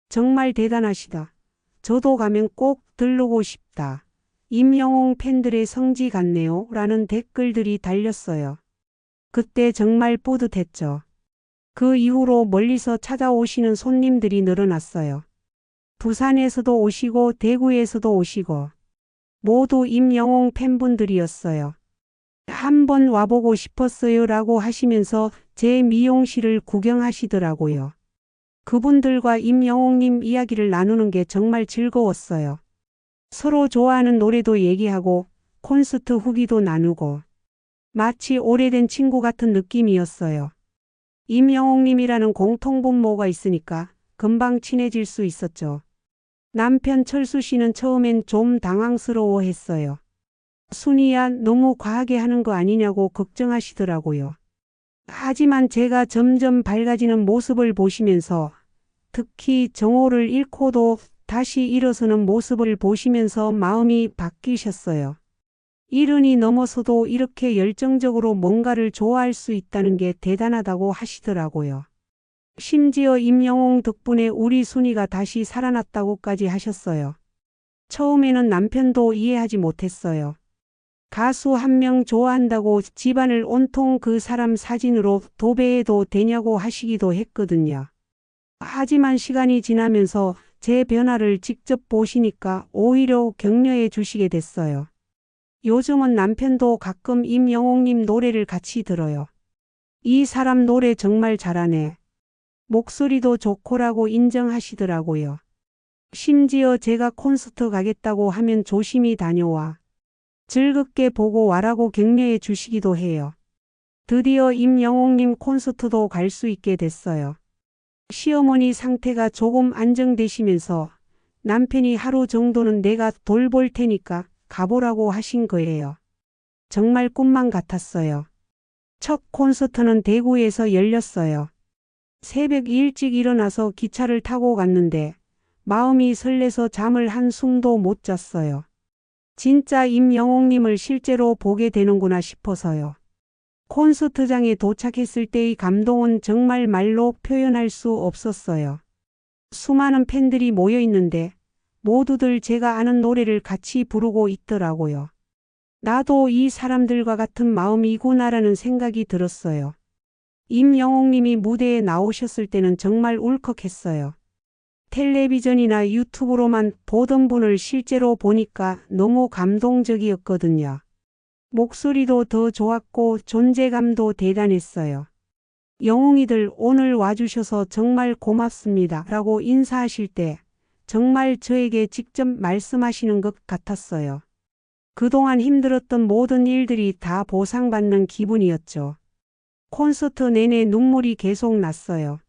정말 대단하시다. 저도 가면 꼭 들르고 싶다. 임영웅 팬들의 성지 같네요 라는 댓글들이 달렸어요. 그때 정말 뿌듯했죠. 그 이후로 멀리서 찾아오시는 손님들이 늘어났어요. 부산에서도 오시고 대구에서도 오시고 모두 임영웅 팬분들이었어요. 한번 와보고 싶었어요 라고 하시면서 제 미용실을 구경하시더라고요. 그분들과 임영웅님 이야기를 나누는 게 정말 즐거웠어요. 서로 좋아하는 노래도 얘기하고 콘서트 후기도 나누고 마치 오래된 친구 같은 느낌이었어요. 임영웅님이라는 공통분모가 있으니까 금방 친해질 수 있었죠. 남편 철수 씨는 처음엔 좀 당황스러워했어요. 순이야 너무 과하게 하는 거 아니냐고 걱정하시더라고요. 하지만 제가 점점 밝아지는 모습을 보시면서 특히 정오를 잃고도 다시 일어서는 모습을 보시면서 마음이 바뀌셨어요. 70이 넘어서도 이렇게 열정적으로 뭔가를 좋아할 수 있다는 게 대단하다고 하시더라고요. 심지어 임영웅 덕분에 우리 순이가 다시 살아났다고까지 하셨어요. 처음에는 남편도 이해하지 못했어요. 가수 한 명 좋아한다고 집안을 온통 그 사람 사진으로 도배해도 되냐고 하시기도 했거든요. 하지만 시간이 지나면서 제 변화를 직접 보시니까 오히려 격려해 주시게 됐어요. 요즘은 남편도 가끔 임영웅님 노래를 같이 들어요. 이 사람 노래 정말 잘하네. 목소리도 좋고라고 인정하시더라고요. 심지어 제가 콘서트 가겠다고 하면 조심히 다녀와. 즐겁게 보고 와라고 격려해 주시기도 해요. 드디어 임영웅님 콘서트도 갈 수 있게 됐어요. 시어머니 상태가 조금 안정되시면서 남편이 하루 정도는 내가 돌볼 테니까 가보라고 하신 거예요. 정말 꿈만 같았어요. 첫 콘서트는 대구에서 열렸어요. 새벽 일찍 일어나서 기차를 타고 갔는데 마음이 설레서 잠을 한숨도 못 잤어요. 진짜 임영웅님을 실제로 보게 되는구나 싶어서요. 콘서트장에 도착했을 때의 감동은 정말 말로 표현할 수 없었어요. 수많은 팬들이 모여 있는데 모두들 제가 아는 노래를 같이 부르고 있더라고요. 나도 이 사람들과 같은 마음이구나라는 생각이 들었어요. 임영웅님이 무대에 나오셨을 때는 정말 울컥했어요. 텔레비전이나 유튜브로만 보던 분을 실제로 보니까 너무 감동적이었거든요. 목소리도 더 좋았고 존재감도 대단했어요. 영웅이들 오늘 와주셔서 정말 고맙습니다 라고 인사하실 때 정말 저에게 직접 말씀하시는 것 같았어요. 그동안 힘들었던 모든 일들이 다 보상받는 기분이었죠. 콘서트 내내 눈물이 계속 났어요.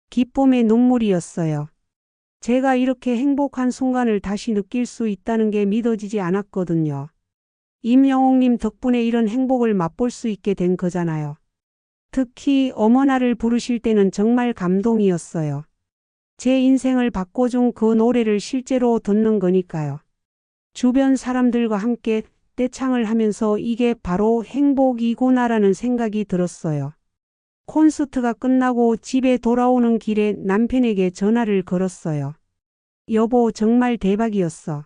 기쁨의 눈물이었어요. 제가 이렇게 행복한 순간을 다시 느낄 수 있다는 게 믿어지지 않았거든요. 임영웅님 덕분에 이런 행복을 맛볼 수 있게 된 거잖아요. 특히 어머나를 부르실 때는 정말 감동이었어요. 제 인생을 바꿔준 그 노래를 실제로 듣는 거니까요. 주변 사람들과 함께 떼창을 하면서 이게 바로 행복이구나라는 생각이 들었어요. 콘서트가 끝나고 집에 돌아오는 길에 남편에게 전화를 걸었어요. 여보, 정말 대박이었어.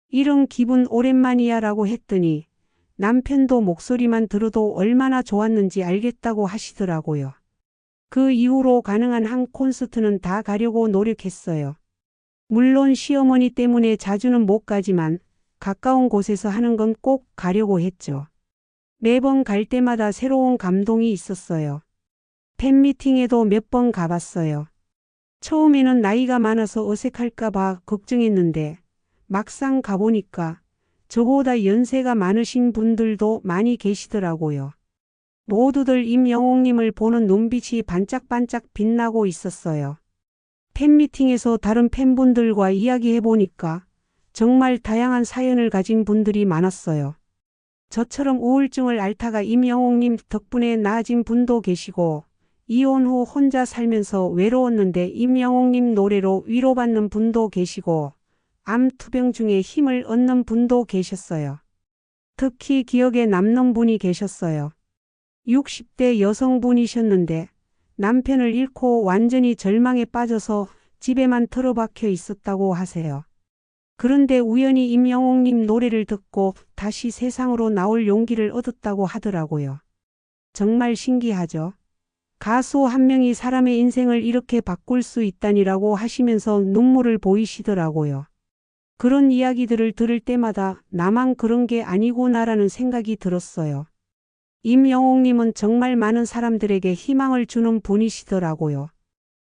이런 기분 오랜만이야 라고 했더니 남편도 목소리만 들어도 얼마나 좋았는지 알겠다고 하시더라고요. 그 이후로 가능한 한 콘서트는 다 가려고 노력했어요. 물론 시어머니 때문에 자주는 못 가지만 가까운 곳에서 하는 건 꼭 가려고 했죠. 매번 갈 때마다 새로운 감동이 있었어요. 팬미팅에도 몇 번 가봤어요. 처음에는 나이가 많아서 어색할까봐 걱정했는데 막상 가보니까 저보다 연세가 많으신 분들도 많이 계시더라고요. 모두들 임영웅님을 보는 눈빛이 반짝반짝 빛나고 있었어요. 팬미팅에서 다른 팬분들과 이야기해보니까 정말 다양한 사연을 가진 분들이 많았어요. 저처럼 우울증을 앓다가 임영웅님 덕분에 나아진 분도 계시고 이혼 후 혼자 살면서 외로웠는데 임영웅님 노래로 위로받는 분도 계시고 암 투병 중에 힘을 얻는 분도 계셨어요. 특히 기억에 남는 분이 계셨어요. 60대 여성분이셨는데 남편을 잃고 완전히 절망에 빠져서 집에만 틀어박혀 있었다고 하세요. 그런데 우연히 임영웅님 노래를 듣고 다시 세상으로 나올 용기를 얻었다고 하더라고요. 정말 신기하죠? 가수 한 명이 사람의 인생을 이렇게 바꿀 수 있다니라고 하시면서 눈물을 보이시더라고요. 그런 이야기들을 들을 때마다 나만 그런 게 아니구나라는 생각이 들었어요. 임영웅님은 정말 많은 사람들에게 희망을 주는 분이시더라고요.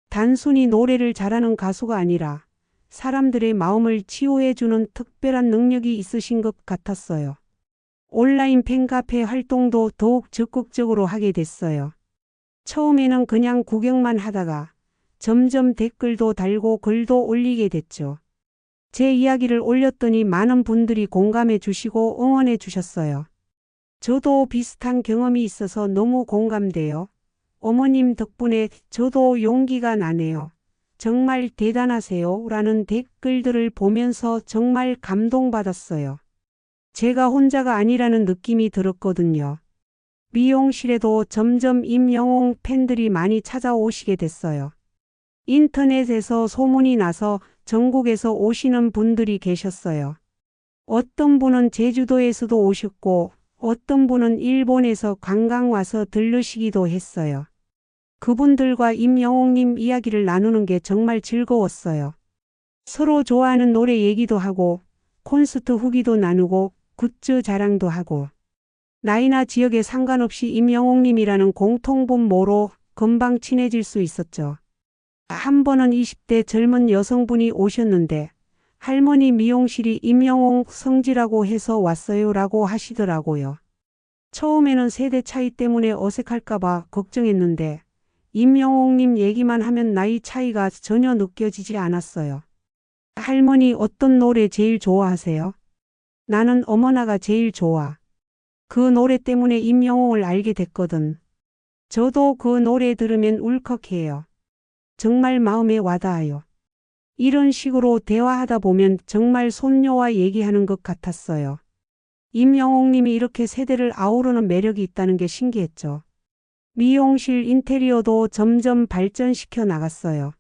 단순히 노래를 잘하는 가수가 아니라 사람들의 마음을 치유해주는 특별한 능력이 있으신 것 같았어요. 온라인 팬카페 활동도 더욱 적극적으로 하게 됐어요. 처음에는 그냥 구경만 하다가 점점 댓글도 달고 글도 올리게 됐죠. 제 이야기를 올렸더니 많은 분들이 공감해 주시고 응원해 주셨어요. 저도 비슷한 경험이 있어서 너무 공감돼요. 어머님 덕분에 저도 용기가 나네요. 정말 대단하세요. 라는 댓글들을 보면서 정말 감동받았어요. 제가 혼자가 아니라는 느낌이 들었거든요. 미용실에도 점점 임영웅 팬들이 많이 찾아오시게 됐어요. 인터넷에서 소문이 나서 전국에서 오시는 분들이 계셨어요. 어떤 분은 제주도에서도 오셨고 어떤 분은 일본에서 관광 와서 들르시기도 했어요. 그분들과 임영웅님 이야기를 나누는 게 정말 즐거웠어요. 서로 좋아하는 노래 얘기도 하고 콘서트 후기도 나누고 굿즈 자랑도 하고 나이나 지역에 상관없이 임영웅님이라는 공통분모로 금방 친해질 수 있었죠. 한 번은 20대 젊은 여성분이 오셨는데 할머니 미용실이 임영웅 성지라고 해서 왔어요라고 하시더라고요. 처음에는 세대 차이 때문에 어색할까봐 걱정했는데 임영웅님 얘기만 하면 나이 차이가 전혀 느껴지지 않았어요. 할머니 어떤 노래 제일 좋아하세요? 나는 어머나가 제일 좋아. 그 노래 때문에 임영웅을 알게 됐거든. 저도 그 노래 들으면 울컥해요. 정말 마음에 와닿아요. 이런 식으로 대화하다 보면 정말 손녀와 얘기하는 것 같았어요. 임영웅님이 이렇게 세대를 아우르는 매력이 있다는 게 신기했죠. 미용실 인테리어도 점점 발전시켜 나갔어요.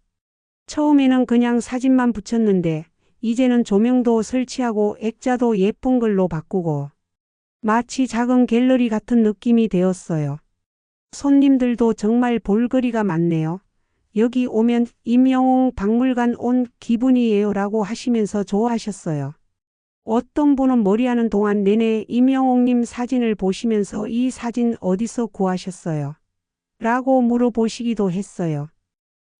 처음에는 그냥 사진만 붙였는데 이제는 조명도 설치하고 액자도 예쁜 걸로 바꾸고 마치 작은 갤러리 같은 느낌이 되었어요. 손님들도 정말 볼거리가 많네요. 여기 오면 임영웅 박물관 온 기분이에요 라고 하시면서 좋아하셨어요. 어떤 분은 머리하는 동안 내내 임영웅님 사진을 보시면서 이 사진 어디서 구하셨어요? 라고 물어보시기도 했어요.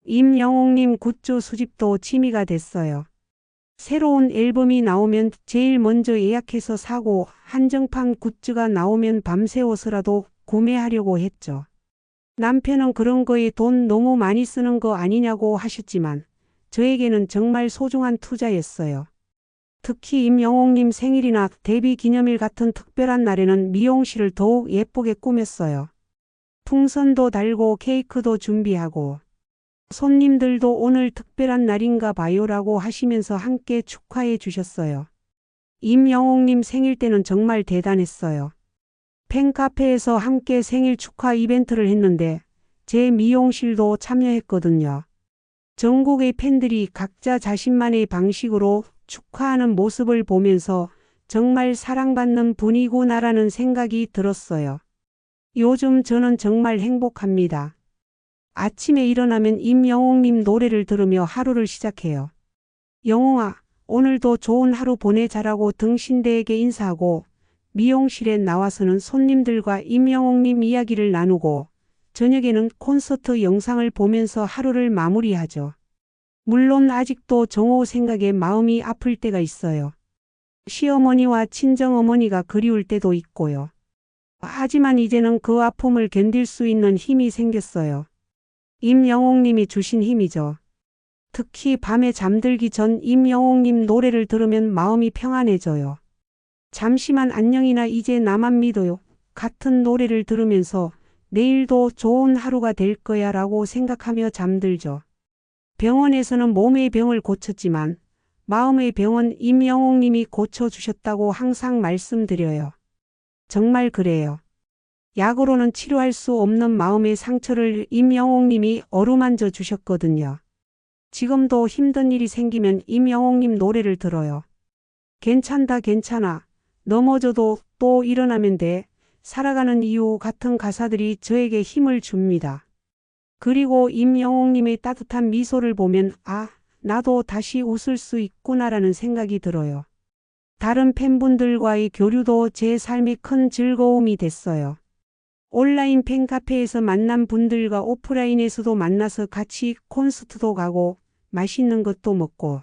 임영웅님 굿즈 수집도 취미가 됐어요. 새로운 앨범이 나오면 제일 먼저 예약해서 사고 한정판 굿즈가 나오면 밤새워서라도 구매하려고 했죠. 남편은 그런 거에 돈 너무 많이 쓰는 거 아니냐고 하셨지만 저에게는 정말 소중한 투자였어요. 특히 임영웅님 생일이나 데뷔 기념일 같은 특별한 날에는 미용실을 더욱 예쁘게 꾸몄어요. 풍선도 달고 케이크도 준비하고 손님들도 오늘 특별한 날인가 봐요라고 하시면서 함께 축하해 주셨어요. 임영웅님 생일 때는 정말 대단했어요. 팬카페에서 함께 생일 축하 이벤트를 했는데 제 미용실도 참여했거든요. 전국의 팬들이 각자 자신만의 방식으로 축하하는 모습을 보면서 정말 사랑받는 분이구나라는 생각이 들었어요. 요즘 저는 정말 행복합니다. 아침에 일어나면 임영웅님 노래를 들으며 하루를 시작해요. 영웅아, 오늘도 좋은 하루 보내자라고 등신대에게 인사하고 미용실에 나와서는 손님들과 임영웅님 이야기를 나누고 저녁에는 콘서트 영상을 보면서 하루를 마무리하죠. 물론 아직도 정호 생각에 마음이 아플 때가 있어요. 시어머니와 친정어머니가 그리울 때도 있고요. 하지만 이제는 그 아픔을 견딜 수 있는 힘이 생겼어요. 임영웅님이 주신 힘이죠. 특히 밤에 잠들기 전 임영웅님 노래를 들으면 마음이 평안해져요. 잠시만 안녕이나 이제 나만 믿어요. 같은 노래를 들으면서 내일도 좋은 하루가 될 거야 라고 생각하며 잠들죠. 병원에서는 몸의 병을 고쳤지만 마음의 병은 임영웅님이 고쳐주셨다고 항상 말씀드려요. 정말 그래요. 약으로는 치료할 수 없는 마음의 상처를 임영웅님이 어루만져 주셨거든요. 지금도 힘든 일이 생기면 임영웅님 노래를 들어요. 괜찮다 괜찮아. 넘어져도 또 일어나면 돼. 살아가는 이유 같은 가사들이 저에게 힘을 줍니다. 그리고 임영웅님의 따뜻한 미소를 보면 아, 나도 다시 웃을 수 있구나라는 생각이 들어요. 다른 팬분들과의 교류도 제 삶의 큰 즐거움이 됐어요. 온라인 팬카페에서 만난 분들과 오프라인에서도 만나서 같이 콘서트도 가고 맛있는 것도 먹고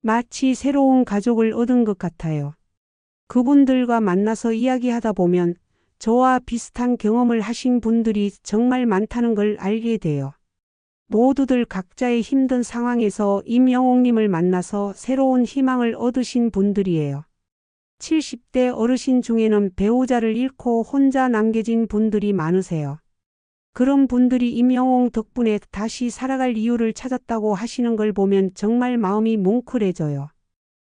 마치 새로운 가족을 얻은 것 같아요. 그분들과 만나서 이야기하다 보면 저와 비슷한 경험을 하신 분들이 정말 많다는 걸 알게 돼요. 모두들 각자의 힘든 상황에서 임영웅님을 만나서 새로운 희망을 얻으신 분들이에요. 70대 어르신 중에는 배우자를 잃고 혼자 남겨진 분들이 많으세요. 그런 분들이 임영웅 덕분에 다시 살아갈 이유를 찾았다고 하시는 걸 보면 정말 마음이 뭉클해져요.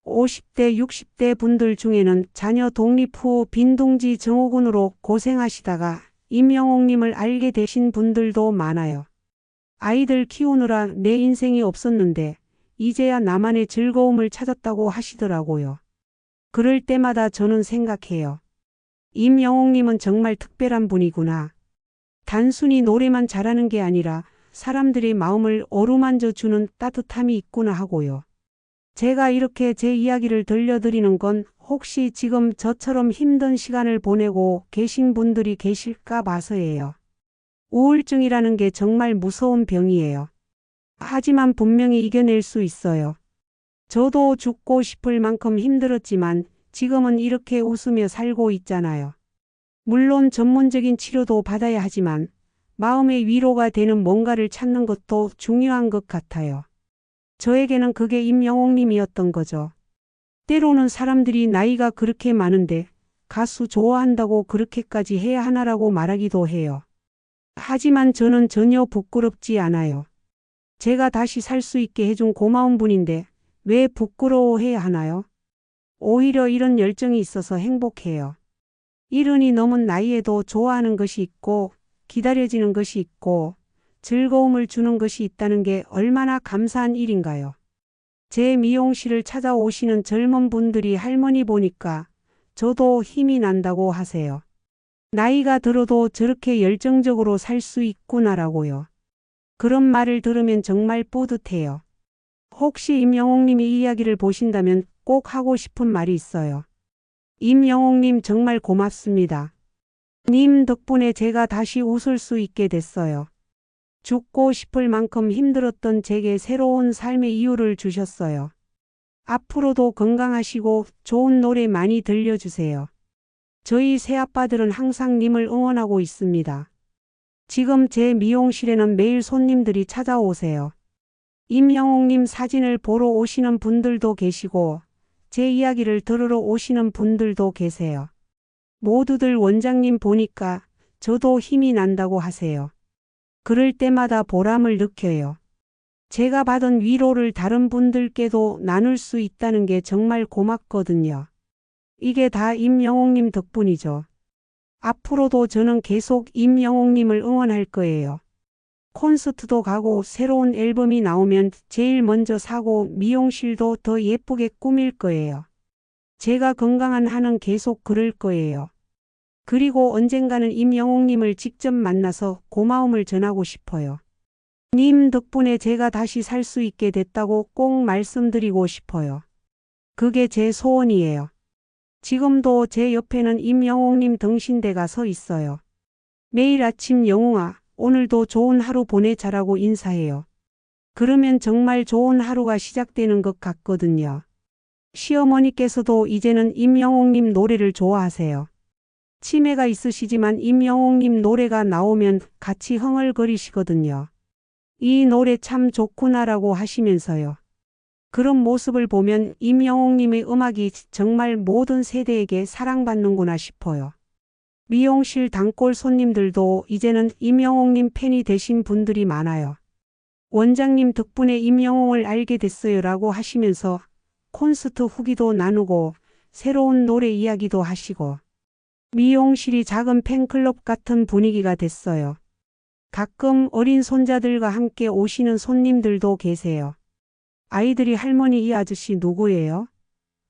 50대, 60대 분들 중에는 자녀 독립 후 빈둥지 증후군으로 고생하시다가 임영웅님을 알게 되신 분들도 많아요. 아이들 키우느라 내 인생이 없었는데 이제야 나만의 즐거움을 찾았다고 하시더라고요. 그럴 때마다 저는 생각해요. 임영웅님은 정말 특별한 분이구나. 단순히 노래만 잘하는 게 아니라 사람들의 마음을 어루만져 주는 따뜻함이 있구나 하고요. 제가 이렇게 제 이야기를 들려드리는 건 혹시 지금 저처럼 힘든 시간을 보내고 계신 분들이 계실까 봐서예요. 우울증이라는 게 정말 무서운 병이에요. 하지만 분명히 이겨낼 수 있어요. 저도 죽고 싶을 만큼 힘들었지만 지금은 이렇게 웃으며 살고 있잖아요. 물론 전문적인 치료도 받아야 하지만 마음의 위로가 되는 뭔가를 찾는 것도 중요한 것 같아요. 저에게는 그게 임영웅님이었던 거죠. 때로는 사람들이 나이가 그렇게 많은데 가수 좋아한다고 그렇게까지 해야 하나라고 말하기도 해요. 하지만 저는 전혀 부끄럽지 않아요. 제가 다시 살 수 있게 해준 고마운 분인데 왜 부끄러워해야 하나요? 오히려 이런 열정이 있어서 행복해요. 이른이 넘은 나이에도 좋아하는 것이 있고 기다려지는 것이 있고 즐거움을 주는 것이 있다는 게 얼마나 감사한 일인가요? 제 미용실을 찾아오시는 젊은 분들이 할머니 보니까 저도 힘이 난다고 하세요. 나이가 들어도 저렇게 열정적으로 살 수 있구나라고요. 그런 말을 들으면 정말 뿌듯해요. 혹시 임영웅님이 이 이야기를 보신다면 꼭 하고 싶은 말이 있어요. 임영웅님 정말 고맙습니다. 님 덕분에 제가 다시 웃을 수 있게 됐어요. 죽고 싶을 만큼 힘들었던 제게 새로운 삶의 이유를 주셨어요. 앞으로도 건강하시고 좋은 노래 많이 들려주세요. 저희 새아빠들은 항상 님을 응원하고 있습니다. 지금 제 미용실에는 매일 손님들이 찾아오세요. 임영웅님 사진을 보러 오시는 분들도 계시고 제 이야기를 들으러 오시는 분들도 계세요. 모두들 원장님 보니까 저도 힘이 난다고 하세요. 그럴 때마다 보람을 느껴요. 제가 받은 위로를 다른 분들께도 나눌 수 있다는 게 정말 고맙거든요. 이게 다 임영웅님 덕분이죠. 앞으로도 저는 계속 임영웅님을 응원할 거예요. 콘서트도 가고 새로운 앨범이 나오면 제일 먼저 사고 미용실도 더 예쁘게 꾸밀 거예요. 제가 건강한 한은 계속 그럴 거예요. 그리고 언젠가는 임영웅님을 직접 만나서 고마움을 전하고 싶어요. 님 덕분에 제가 다시 살 수 있게 됐다고 꼭 말씀드리고 싶어요. 그게 제 소원이에요. 지금도 제 옆에는 임영웅님 등신대가 서 있어요. 매일 아침 영웅아, 오늘도 좋은 하루 보내자라고 인사해요. 그러면 정말 좋은 하루가 시작되는 것 같거든요. 시어머니께서도 이제는 임영웅님 노래를 좋아하세요. 치매가 있으시지만 임영웅님 노래가 나오면 같이 흥얼거리시거든요. 이 노래 참 좋구나라고 하시면서요. 그런 모습을 보면 임영웅님의 음악이 정말 모든 세대에게 사랑받는구나 싶어요. 미용실 단골 손님들도 이제는 임영웅님 팬이 되신 분들이 많아요. 원장님 덕분에 임영웅을 알게 됐어요라고 하시면서 콘서트 후기도 나누고 새로운 노래 이야기도 하시고 미용실이 작은 팬클럽 같은 분위기가 됐어요. 가끔 어린 손자들과 함께 오시는 손님들도 계세요. 아이들이 할머니 이 아저씨 누구예요?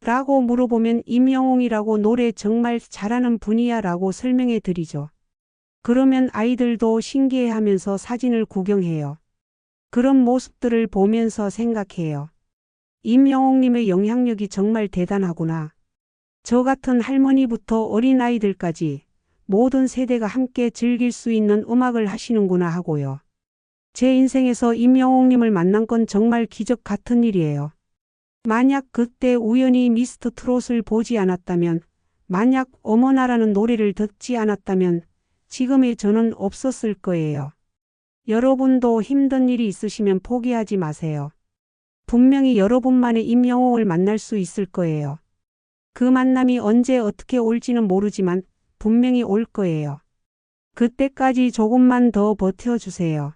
라고 물어보면 임영웅이라고 노래 정말 잘하는 분이야 라고 설명해 드리죠. 그러면 아이들도 신기해하면서 사진을 구경해요. 그런 모습들을 보면서 생각해요. 임영웅님의 영향력이 정말 대단하구나. 저 같은 할머니부터 어린아이들까지 모든 세대가 함께 즐길 수 있는 음악을 하시는구나 하고요. 제 인생에서 임영웅님을 만난 건 정말 기적 같은 일이에요. 만약 그때 우연히 미스터 트롯을 보지 않았다면, 만약 어머나라는 노래를 듣지 않았다면 지금의 저는 없었을 거예요. 여러분도 힘든 일이 있으시면 포기하지 마세요. 분명히 여러분만의 임영웅을 만날 수 있을 거예요. 그 만남이 언제 어떻게 올지는 모르지만 분명히 올 거예요. 그때까지 조금만 더 버텨주세요.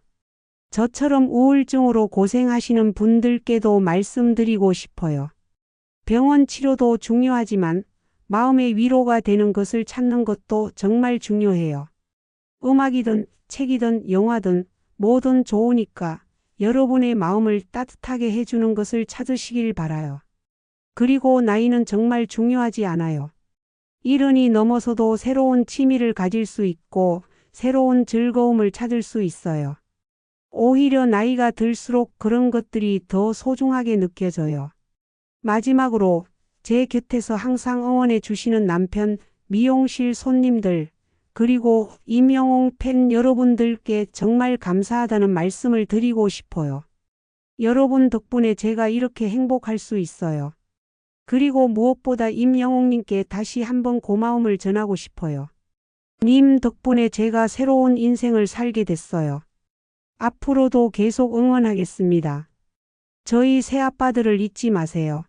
저처럼 우울증으로 고생하시는 분들께도 말씀드리고 싶어요. 병원 치료도 중요하지만 마음의 위로가 되는 것을 찾는 것도 정말 중요해요. 음악이든 책이든 영화든 뭐든 좋으니까 여러분의 마음을 따뜻하게 해주는 것을 찾으시길 바라요. 그리고 나이는 정말 중요하지 않아요. 70이 넘어서도 새로운 취미를 가질 수 있고 새로운 즐거움을 찾을 수 있어요. 오히려 나이가 들수록 그런 것들이 더 소중하게 느껴져요. 마지막으로 제 곁에서 항상 응원해 주시는 남편, 미용실 손님들, 그리고 임영웅 팬 여러분들께 정말 감사하다는 말씀을 드리고 싶어요. 여러분 덕분에 제가 이렇게 행복할 수 있어요. 그리고 무엇보다 임영웅님께 다시 한번 고마움을 전하고 싶어요. 님 덕분에 제가 새로운 인생을 살게 됐어요. 앞으로도 계속 응원하겠습니다. 저희 새아빠들을 잊지 마세요.